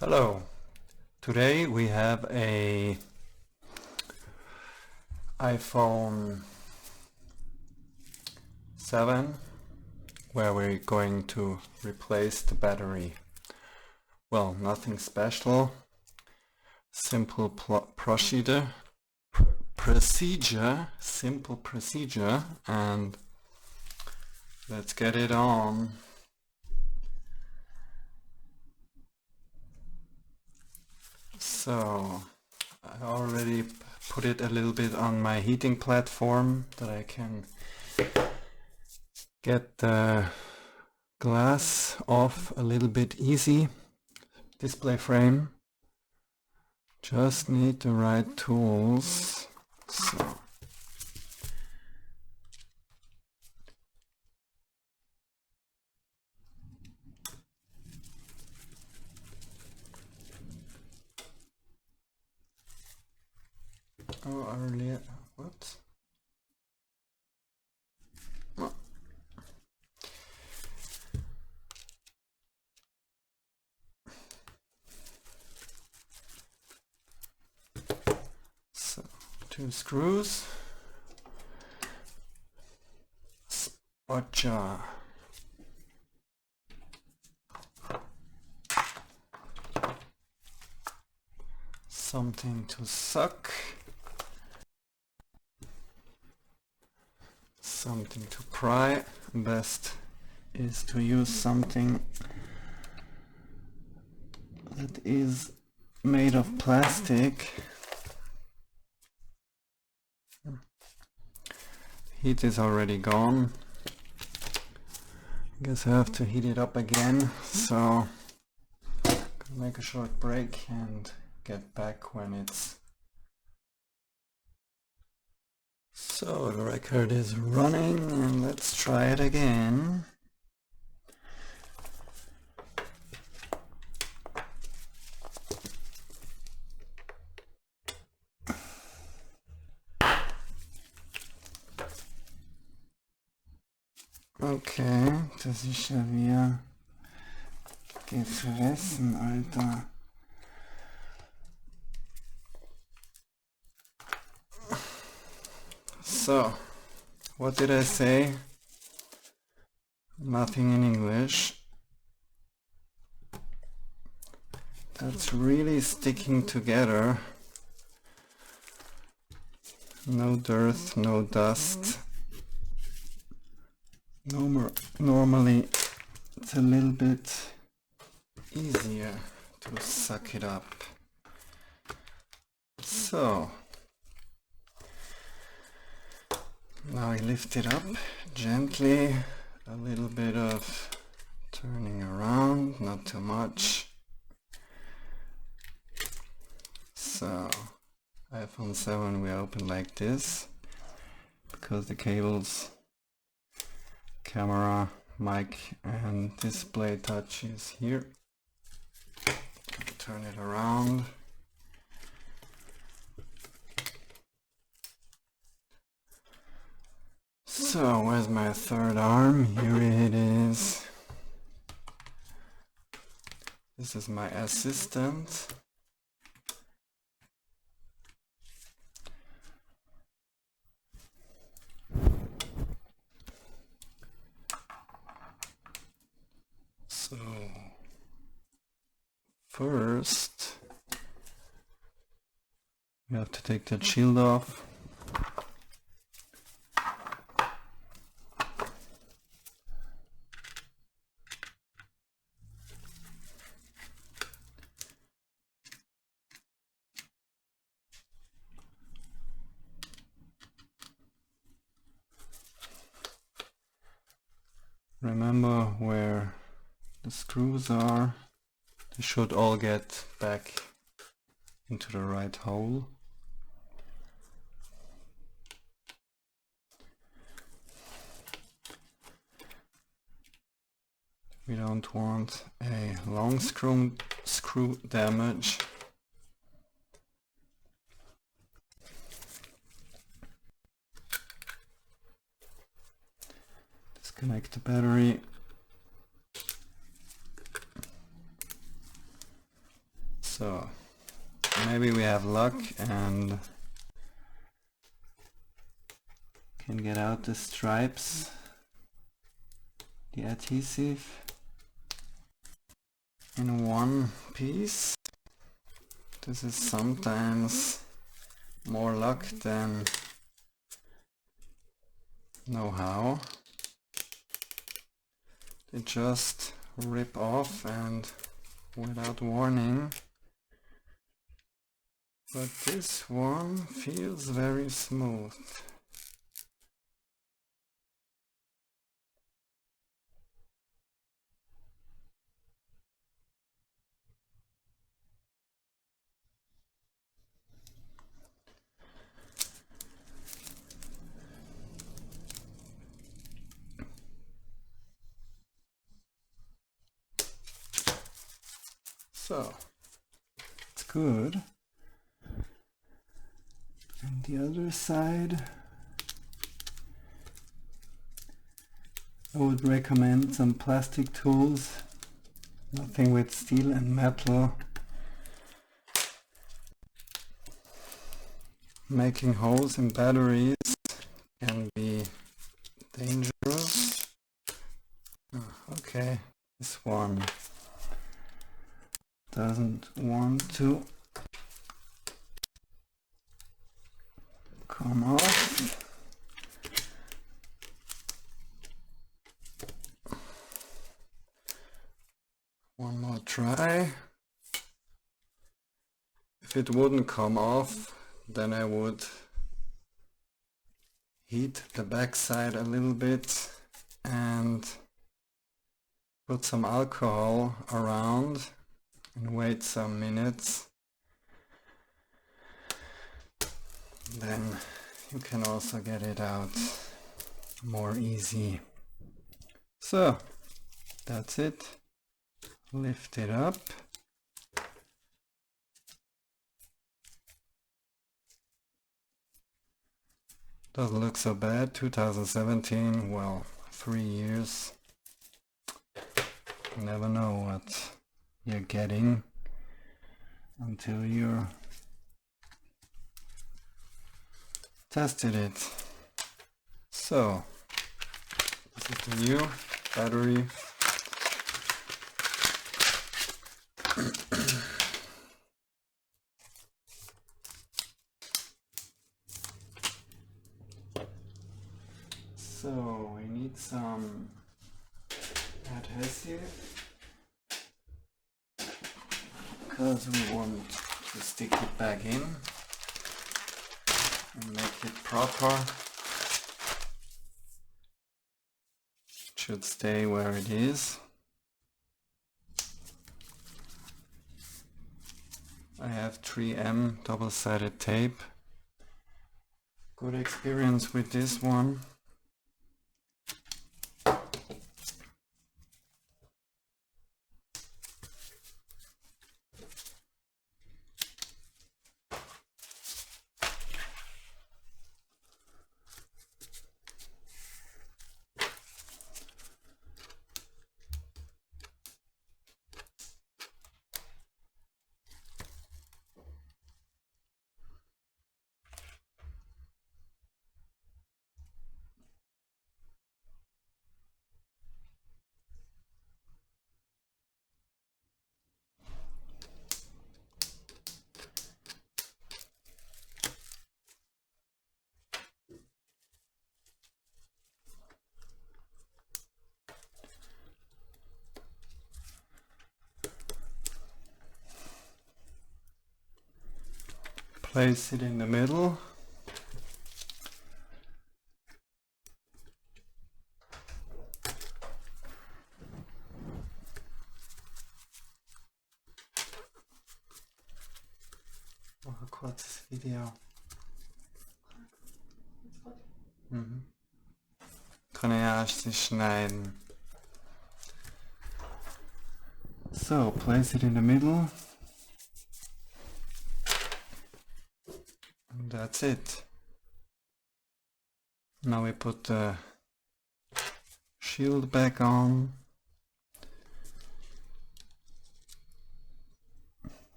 Hello. Today we have a iPhone 7 where we're going to replace the battery. Well, nothing special. Simple simple procedure, and let's get it on. So I already put it a little bit on my heating platform that I can get the glass off a little bit easy. Display frame. Just need the right tools. So earlier, whoops. So, 2 screws, spot jar, something to suck, something to pry. Best is to use something that is made of plastic. Heat is already gone. I guess I have to heat it up again, so gonna make a short break and get back when it's... So the record is running, and let's try it again. Okay, das ist ja wie gefressen, Alter. So, what did I say? Nothing in English. That's really sticking together. No dirt, no dust. Normally it's a little bit easier to suck it up. So now I lift it up gently, a little bit of turning around, not too much. So iPhone 7 we open like this because the cables, camera, mic and display touch is here. Turn it around. So where's my third arm? Here it is. This is my assistant. So first we have to take that shield off. Remember where the screws are. They should all get back into the right hole. We don't want a long screw damage. Disconnect the battery. So maybe we have luck and can get out the stripes, the adhesive, in one piece. This is sometimes more luck than know-how. They just rip off and without warning. But this one feels very smooth. So, it's good. And the other side, I would recommend some plastic tools, nothing with steel and metal. Making holes in batteries can be dangerous. Okay, this one doesn't want to come off. One more try. If it wouldn't come off, then I would heat the backside a little bit and put some alcohol around and wait some minutes. Then you can also get it out more easy. So that's it. Lift it up. Doesn't look so bad. 2017, well, 3 years. You never know what you're getting until you're tested it. So this is the new battery. So we need some adhesive because we want to stick it back in and make it proper. It should stay where it is. I have 3M double-sided tape. Good experience with this one. Place it in the middle. Noch ein kurzes Video. Kann ich erst schneiden. So, place it in the middle. And that's it. Now we put the shield back on.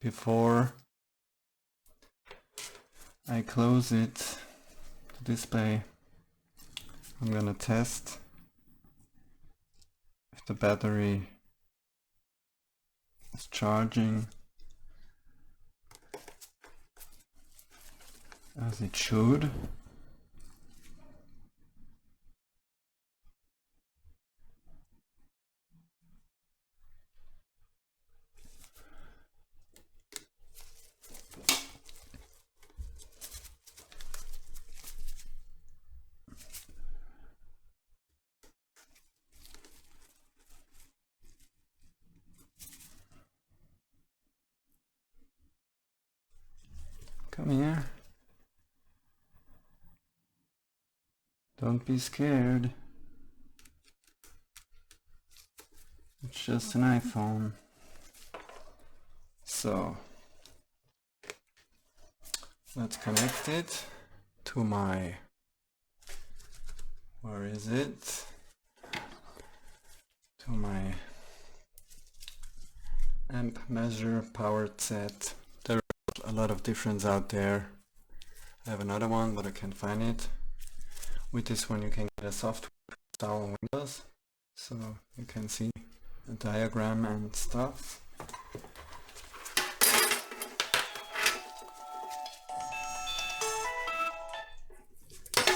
before I close it, the display, I'm gonna test if the battery is charging as it should. Come here. Don't be scared. It's just an iPhone. So let's connect it to my, where is it? To my amp measure powered set. There are a lot of difference out there. I have another one, but I can't find it. With this one you can get a software install on Windows, so you can see a diagram and stuff.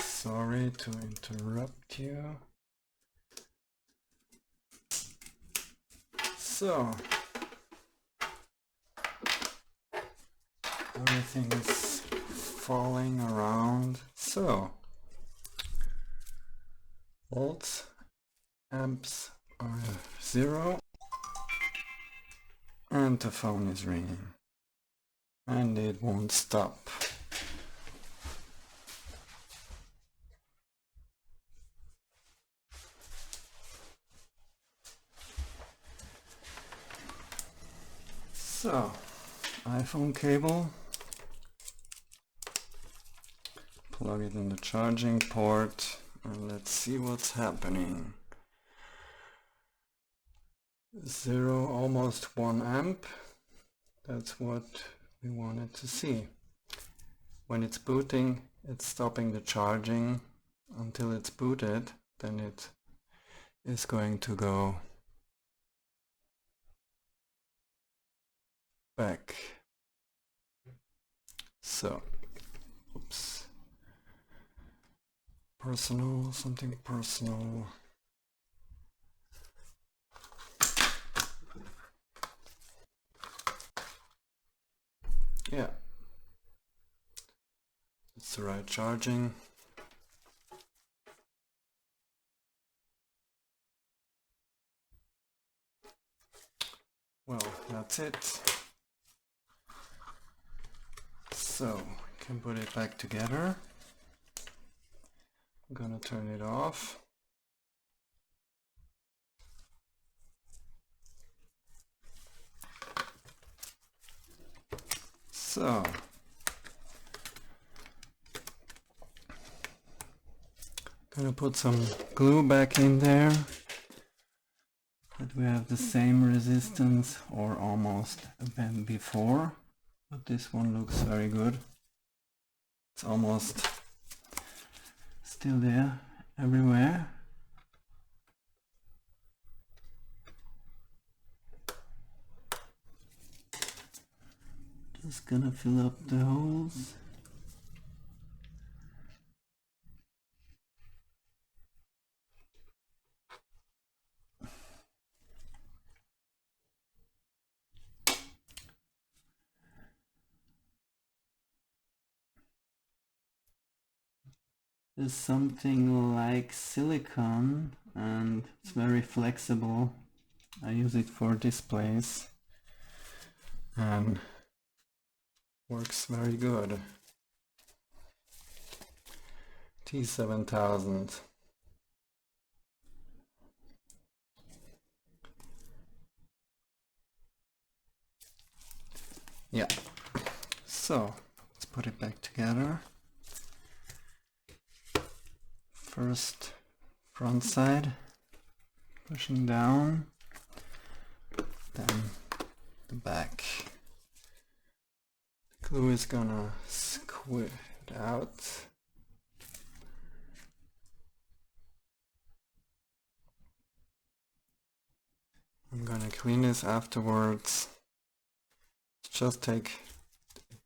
Sorry to interrupt you. So everything is falling around. So volts, amps are 0, and the phone is ringing, and it won't stop. So, iPhone cable, plug it in the charging port, and let's see what's happening. 0, almost 1 amp. That's what we wanted to see. When it's booting, it's stopping the charging until it's booted, then it is going to go back. So, oops. Personal, something personal. Yeah, it's the right charging. Well, that's it. So, we can put it back together. I'm gonna turn it off. So, gonna put some glue back in there, that we have the same resistance, or almost, than before. But this one looks very good. It's almost still there everywhere. Just gonna fill up the holes. Is something like silicone, and it's very flexible. I use it for displays and works very good. T7000. Yeah, so let's put it back together. First front side, pushing down, then the back. glue is gonna squid out. I'm gonna clean this afterwards. It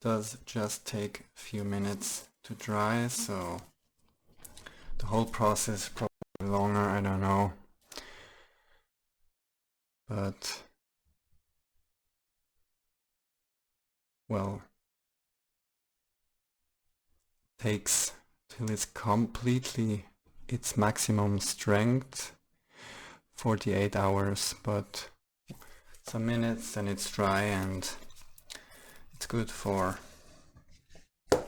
does just take a few minutes to dry, so the whole process is probably longer, I don't know. But well, takes till it's completely its maximum strength, 48 hours, but some minutes and it's dry and it's good for the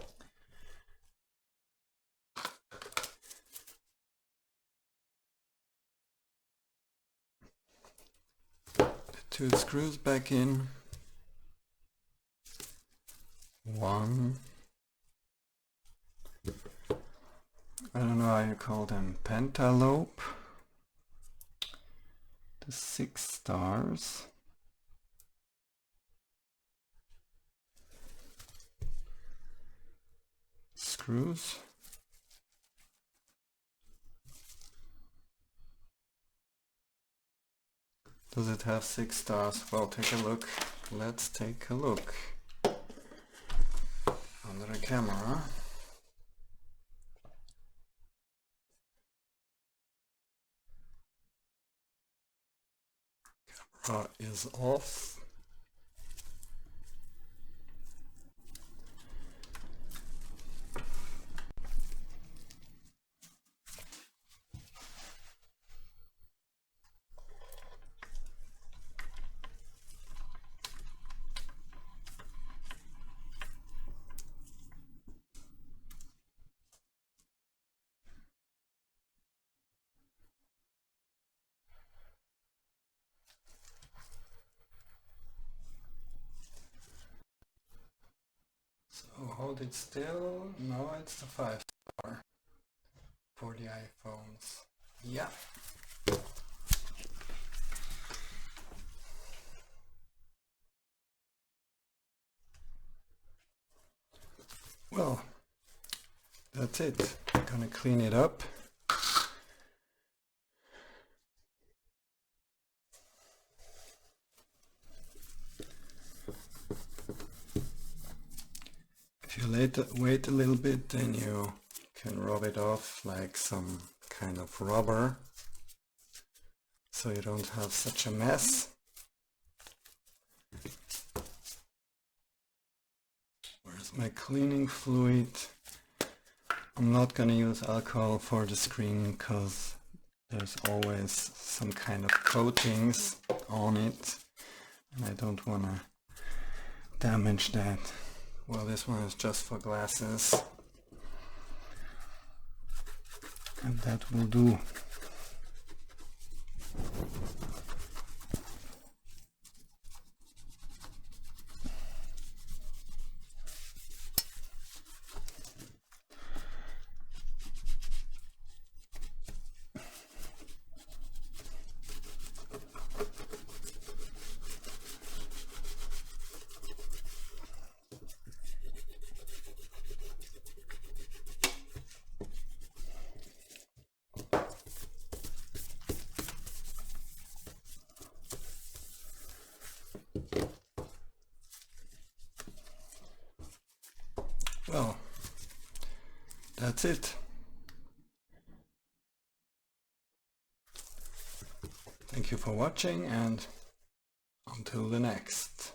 2 screws back in. 1, I don't know how you call them, pentalobe. The 6 stars. Screws. Does it have 6 stars? Well, take a look. Let's take a look under the camera. Camera is off. So hold it still. No, it's the 5 star for the iPhones. Yeah. Well, that's it. I'm gonna clean it up. If you wait a little bit, then you can rub it off like some kind of rubber, so you don't have such a mess. Where's my cleaning fluid? I'm not gonna use alcohol for the screen because there's always some kind of coatings on it and I don't wanna damage that. Well, this one is just for glasses, and that will do. Well, that's it. Thank you for watching and until the next.